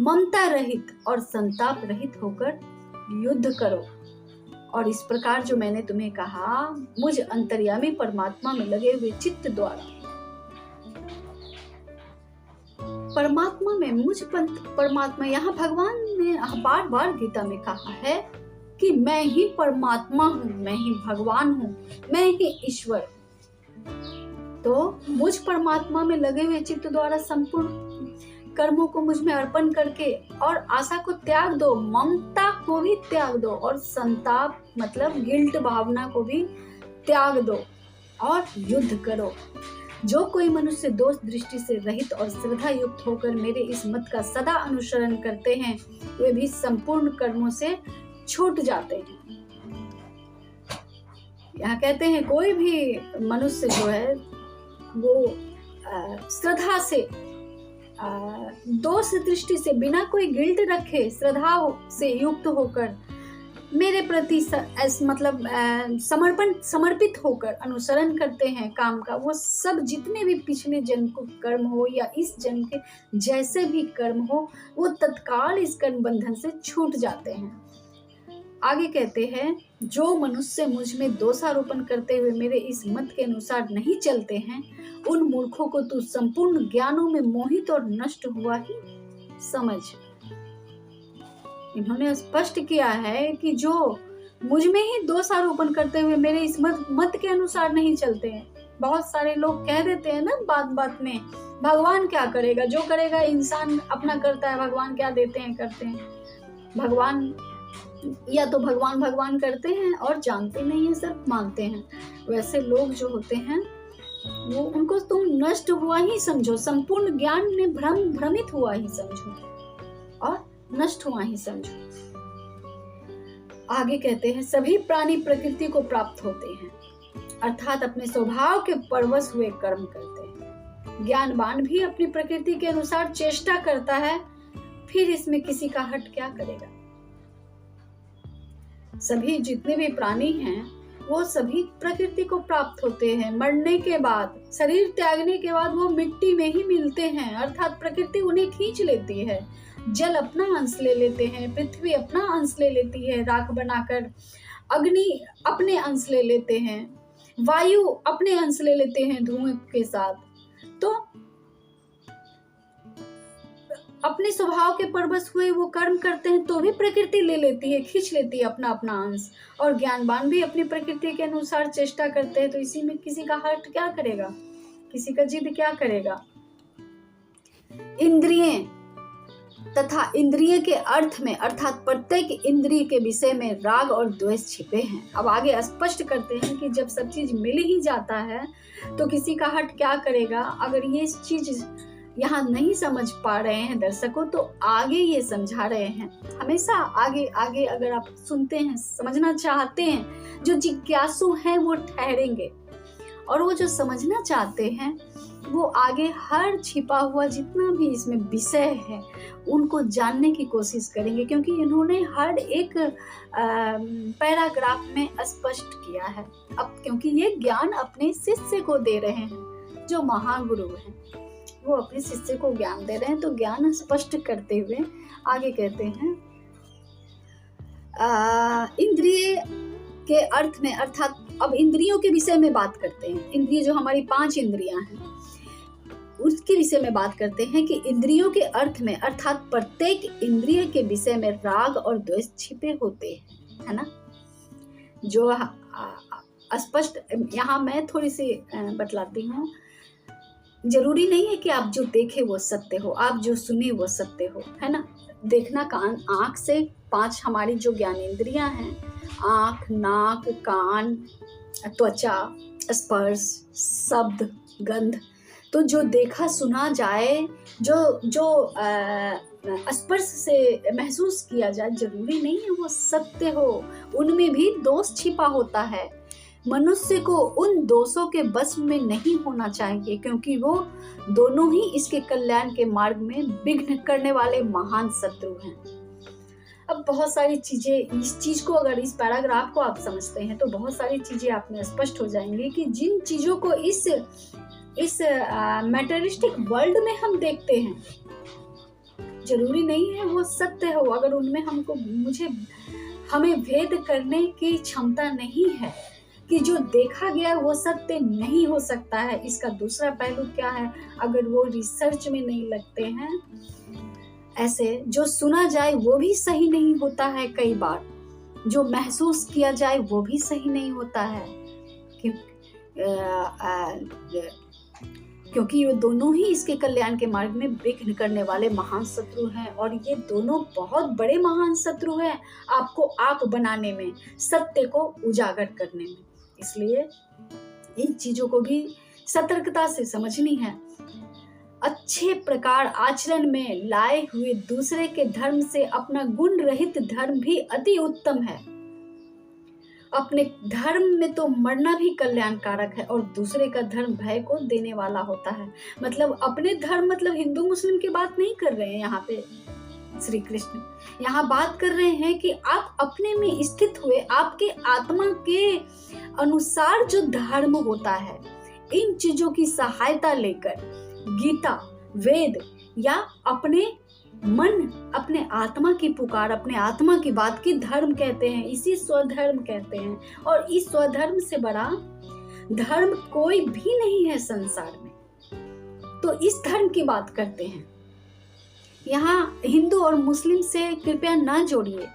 Speaker 1: ममता रहित और संताप रहित होकर युद्ध करो। और इस प्रकार जो मैंने तुम्हें कहा, मुझ अंतर्यामी परमात्मा में लगे हुए चित्त द्वारा, परमात्मा में, मुझ परमात्मा, यहाँ भगवान ने बार बार गीता में कहा है कि मैं ही परमात्मा हूँ, मैं ही भगवान हूँ, मैं ही ईश्वर। तो मुझ परमात्मा में लगे हुए चित्त द्वारा संपूर्ण कर्मों को मुझ में अर्पण करके और आशा को त्याग दो, ममता को भी त्याग दो, और संताप मतलब गिल्ट भावना को भी त्याग दो और युद्ध करो। जो कोई मनुष्य दोष दृष्टि से रहित और श्रद्धा युक्त होकर मेरे इस मत का सदा अनुसरण करते हैं, वे भी संपूर्ण कर्मों से छूट जाते हैं। यहाँ कहते हैं कोई भी मनुष्य जो है वो श्रद्धा से, दोष दृष्टि से, बिना कोई गिल्ट रखे, श्रद्धा से युक्त होकर मेरे प्रति मतलब समर्पित होकर अनुसरण करते हैं काम का, वो सब जितने भी पिछले जन्म को कर्म हो या इस जन्म के जैसे भी कर्म हो, वो तत्काल इस कर्म बंधन से छूट जाते हैं। आगे कहते हैं, जो मनुष्य मुझ में दोषारोपण करते हुए मेरे इस मत के अनुसार नहीं चलते हैं, उन मूर्खों को तू संपूर्ण ज्ञानों में मोहित और नष्ट हुआ ही समझ। इन्होंने स्पष्ट किया है कि जो मुझ में ही दोषारोपण करते हुए मेरे इस मत के अनुसार नहीं चलते हैं। बहुत सारे लोग कह देते हैं ना बात बात में, भगवान क्या करेगा, जो करेगा इंसान अपना करता है, भगवान क्या देते हैं करते हैं। भगवान या तो भगवान करते हैं और जानते नहीं है, सिर्फ मानते हैं। वैसे लोग जो होते हैं वो, उनको तुम नष्ट हुआ ही समझो, संपूर्ण ज्ञान में भ्रमित हुआ ही समझो और नष्ट हुआ ही समझो। आगे कहते हैं सभी प्राणी प्रकृति को प्राप्त होते हैं, अर्थात अपने स्वभाव के परवश हुए कर्म करते हैं। ज्ञानवान भी अपनी प्रकृति के अनुसार चेष्टा करता है, फिर इसमें किसी का हट क्या करेगा। सभी जितने भी प्राणी हैं वो सभी प्रकृति को प्राप्त होते हैं। मरने के बाद, शरीर त्यागने के बाद वो मिट्टी में ही मिलते हैं, अर्थात प्रकृति उन्हें खींच लेती है। जल अपना अंश ले लेते हैं, पृथ्वी अपना अंश ले लेती है राख बनाकर, अग्नि अपने अंश ले लेते हैं, वायु अपने अंश ले लेते हैं धुएं के साथ। तो अपने स्वभाव के परवश हुए वो कर्म करते हैं तो भी प्रकृति ले लेती है, खींच लेती है अपना अपना अंश। और ज्ञानवान भी अपनी प्रकृति के अनुसार चेष्टा करते हैं, तो इसी में किसी का हट क्या करेगा, किसी का जिद क्या करेगा। इंद्रिय तथा इंद्रिय के अर्थ में, अर्थात प्रत्येक इंद्रिय के विषय में राग और द्वेष छिपे हैं। अब आगे स्पष्ट करते हैं कि जब सब चीज मिल ही जाता है तो किसी का हट क्या करेगा। अगर ये चीज यहाँ नहीं समझ पा रहे हैं दर्शकों, तो आगे ये समझा रहे हैं। हमेशा आगे आगे अगर आप सुनते हैं, समझना चाहते हैं, जो जिज्ञासु हैं वो ठहरेंगे, और वो जो समझना चाहते हैं वो आगे हर छिपा हुआ जितना भी इसमें विषय है उनको जानने की कोशिश करेंगे, क्योंकि इन्होंने हर एक पैराग्राफ में स्पष्ट किया है। अब क्योंकि ये ज्ञान अपने शिष्य को दे रहे हैं, जो महागुरु हैं वो अपने शिष्य को ज्ञान दे रहे हैं, तो ज्ञान स्पष्ट करते हुए आगे कहते हैं इंद्रिय के अर्थ में, अर्थात अब इंद्रियों के विषय में बात करते हैं। इंद्रिय जो हमारी 5 इंद्रियां हैं उसके विषय में बात करते हैं कि इंद्रियों के अर्थ में, अर्थात प्रत्येक इंद्रिय के विषय में राग और द्वेष छिपे होते हैं, है ना। जो स्पष्ट यहाँ मैं थोड़ी सी बतलाती हूँ। जरूरी नहीं है कि आप जो देखे वो सत्य हो, आप जो सुने वो सत्य हो, है ना। देखना कान, आँख से 5 हमारी जो ज्ञान इंद्रियां हैं, आँख, नाक, कान, त्वचा, स्पर्श, शब्द, गंध, तो जो देखा सुना जाए, जो स्पर्श से महसूस किया जाए, जरूरी नहीं है वो सत्य हो, उनमें भी दोष छिपा होता है। मनुष्य को उन दोषों के वश में नहीं होना चाहिए, क्योंकि वो दोनों ही इसके कल्याण के मार्ग में विघ्न करने वाले महान शत्रु हैं। अब बहुत सारी चीजें, इस चीज को अगर इस पैराग्राफ को आप समझते हैं तो बहुत सारी चीजें आप में स्पष्ट हो जाएंगी कि जिन चीजों को इस मैटेरियलिस्टिक वर्ल्ड में हम देखते हैं, जरूरी नहीं है वो सत्य हो। अगर उनमें हमें भेद करने की क्षमता नहीं है कि जो देखा गया वो सत्य नहीं हो सकता है। इसका दूसरा पहलू क्या है, अगर वो रिसर्च में नहीं लगते हैं, ऐसे जो सुना जाए वो भी सही नहीं होता है, कई बार जो महसूस किया जाए वो भी सही नहीं होता है, क्योंकि ये दोनों ही इसके कल्याण के मार्ग में विघ्न करने वाले महान शत्रु हैं। और ये दोनों बहुत बड़े महान शत्रु हैं आपको आप बनाने में, सत्य को उजागर करने में। इसलिए इन चीजों को भी सतर्कता से समझनी है। अच्छे प्रकार आचरण में लाए हुए दूसरे के धर्म से अपना गुण रहित धर्म भी अति उत्तम है। अपने धर्म में तो मरना भी कल्याणकारक है, और दूसरे का धर्म भय को देने वाला होता है। मतलब अपने धर्म, मतलब हिंदू मुस्लिम की बात नहीं कर रहे हैं यहाँ पे श्री कृष्ण, यहाँ बात कर रहे हैं कि आप अपने में स्थित हुए, आपके आत्मा के अनुसार जो धर्म होता है, इन चीजों की सहायता लेकर गीता, वेद या अपने मन, अपने आत्मा की पुकार, अपने आत्मा की बात की धर्म कहते हैं, इसी स्वधर्म कहते हैं। और इस स्वधर्म से बड़ा धर्म कोई भी नहीं है संसार में। तो इस धर्म की बात करते हैं। यहाँ हिंदू और मुस्लिम से कृपया ना जोड़िए।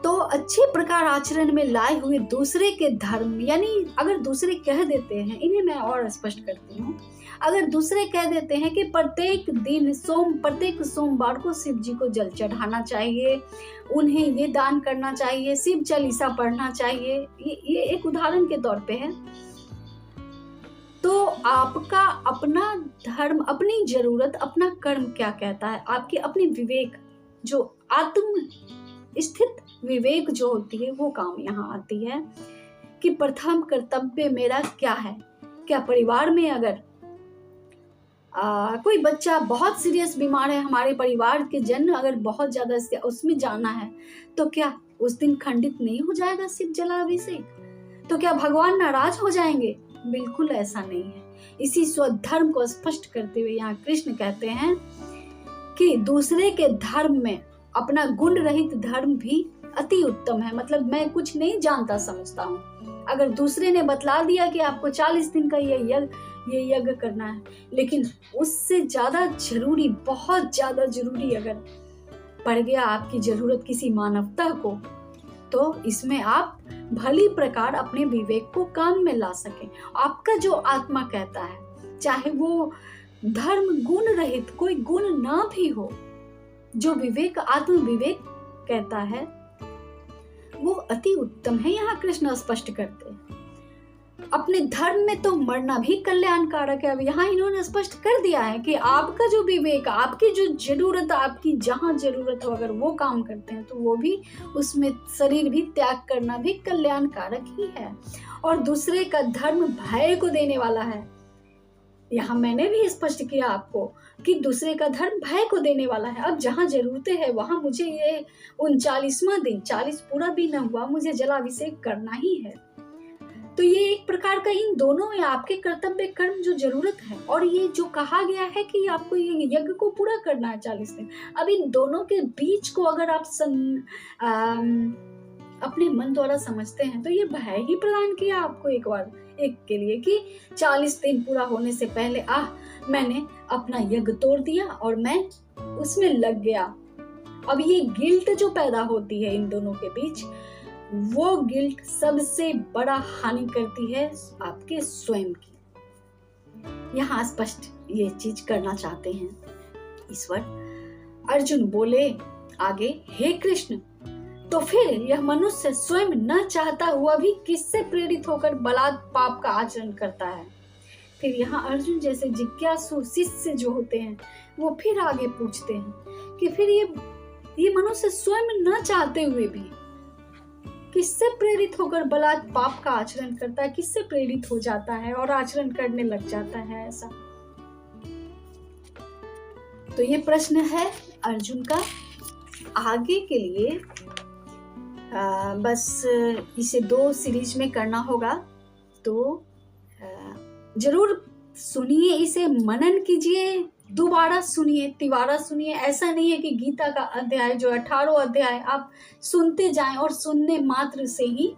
Speaker 1: तो अच्छे प्रकार आचरण में लाए हुए दूसरे के धर्म, यानी अगर दूसरे कह देते हैं, इन्हें मैं और स्पष्ट करती हूँ, अगर दूसरे कह देते हैं कि प्रत्येक सोमवार को शिव जी को जल चढ़ाना चाहिए, उन्हें ये दान करना चाहिए, शिव चालीसा पढ़ना चाहिए, ये एक उदाहरण के तौर पे है, तो आपका अपना धर्म, अपनी जरूरत, अपना कर्म क्या कहता है, आपकी अपनी विवेक, जो आत्म स्थित विवेक जो होती है वो काम यहाँ आती है कि प्रथम कर्तव्य मेरा क्या है। क्या परिवार में अगर कोई बच्चा बहुत सीरियस बीमार है, हमारे परिवार के जन अगर बहुत ज़्यादा उसमें जाना है, तो क्या उस दिन खंडित नहीं हो जाएगा शिव जलाभिषेक? तो क्या भगवान नाराज हो जाएंगे? बिल्कुल ऐसा नहीं है। इसी स्वधर्म को स्पष्ट करते हुए यहाँ कृष्ण कहते हैं कि दूसरे के धर्म में अपना गुण रहित धर्म भी अति उत्तम है। मतलब मैं कुछ नहीं जानता समझता हूँ, अगर दूसरे ने बतला दिया कि आपको 40 दिन का ये यज्ञ करना है, लेकिन उससे ज्यादा जरूरी, बहुत ज्यादा जरूरी अगर पड़ गया आपकी जरूरत किसी मानवता को, तो इसमें आप भली प्रकार अपने विवेक को काम में ला सकें। आपका जो आत्मा कहता है, चाहे वो धर्म गुण रहित कोई गुण ना भी हो, जो विवेक आत्म विवेक कहता है वो अति उत्तम है। यहाँ कृष्ण स्पष्ट करते हैं अपने धर्म में तो मरना भी कल्याणकारक है। अब यहाँ इन्होंने स्पष्ट कर दिया है कि आपका जो विवेक, आपकी जो जरूरत, आपकी जहाँ जरूरत हो अगर वो काम करते हैं तो वो भी, उसमें शरीर भी त्याग करना भी कल्याणकारक ही है। और दूसरे का धर्म भय को देने वाला है। यहाँ मैंने भी स्पष्ट किया आपको कि दूसरे का धर्म भय को देने वाला है। अब जहाँ जरूरतें है वहां मुझे ये 39वां दिन, 40 पूरा भी न हुआ, मुझे जलाभिषेक करना ही है। तो ये एक प्रकार का इन दोनों में आपके कर्तव्य कर्म जो जरूरत है, और ये जो कहा गया है कि आपको ये यज्ञ को पूरा करना है 40 दिन। अब इन दोनों के बीच को अगर आप अपने मन द्वारा समझते हैं तो ये भय ही प्रदान किया आपको एक के लिए कि 40 दिन पूरा होने से पहले मैंने अपना यज्ञ तोड़ दिया और मैं उसमें लग गया। अब ये गिल्ट जो पैदा होती है इन दोनों के बीच, वो गिल्ट सबसे बड़ा हानि करती है आपके स्वयं की। यहाँ स्पष्ट ये चीज करना चाहते हैं ईश्वर। अर्जुन बोले आगे, हे कृष्ण, तो फिर यह मनुष्य स्वयं न चाहता हुआ भी किससे प्रेरित होकर बलात् पाप का आचरण करता है? फिर यहाँ अर्जुन जैसे जिज्ञासु शिष्य जो होते हैं वो फिर आगे पूछते हैं कि फिर ये मनुष्य स्वयं न चाहते हुए भी किससे प्रेरित होकर बलात् पाप का आचरण करता है? किससे प्रेरित हो जाता है और आचरण करने लग जाता है ऐसा? तो ये प्रश्न है अर्जुन का। आगे के लिए बस इसे 2 सीरीज में करना होगा, तो जरूर सुनिए, इसे मनन कीजिए, दोबारा सुनिए, तिबारा सुनिए। ऐसा नहीं है कि गीता का अध्याय जो 18 अध्याय आप सुनते जाएं और सुनने मात्र से ही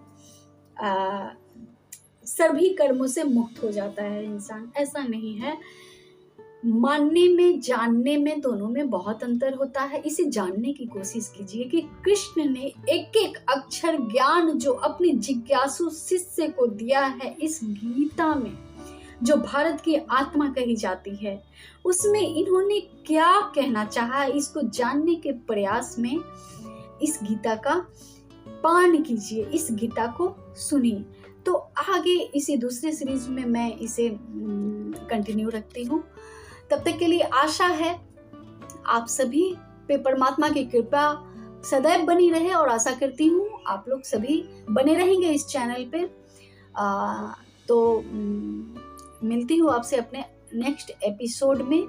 Speaker 1: सभी कर्मों से मुक्त हो जाता है इंसान। ऐसा नहीं है। मानने में, जानने में, दोनों में बहुत अंतर होता है। इसे जानने की कोशिश कीजिए कि कृष्ण ने एक एक अक्षर ज्ञान जो अपनी जिज्ञासु शिष्य को दिया है इस गीता में, जो भारत की आत्मा कही जाती है, उसमें इन्होंने क्या कहना चाहा, इसको जानने के प्रयास में इस गीता का पान कीजिए, इस गीता को सुनिए। तो आगे इसी दूसरे सीरीज में मैं इसे कंटिन्यू रखती हूँ। तब तक के लिए आशा है आप सभी पे परमात्मा की कृपा सदैव बनी रहे, और आशा करती हूँ आप लोग सभी बने रहेंगे इस चैनल पे। तो मिलती हूँ आपसे अपने नेक्स्ट एपिसोड में,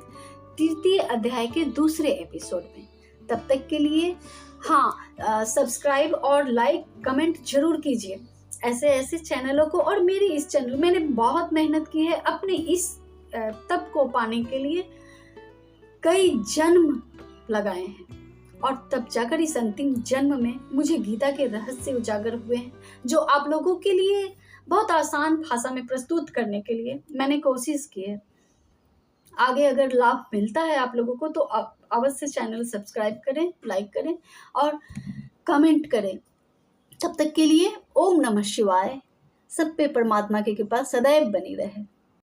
Speaker 1: 3 अध्याय के दूसरे एपिसोड में। तब तक के लिए सब्सक्राइब और लाइक कमेंट जरूर कीजिए ऐसे चैनलों को। और मेरी इस चैनल, मैंने बहुत मेहनत की है अपने इस तब को पाने के लिए, कई जन्म लगाए हैं, और तब जाकर इस अंतिम जन्म में मुझे गीता के रहस्य उजागर हुए हैं, जो आप लोगों के लिए बहुत आसान भाषा में प्रस्तुत करने के लिए मैंने कोशिश की है। आगे अगर लाभ मिलता है आप लोगों को तो अवश्य चैनल सब्सक्राइब करें, लाइक करें और कमेंट करें। तब तक के लिए ओम नमः शिवाय। सब पे परमात्मा की कृपा सदैव बनी रहे।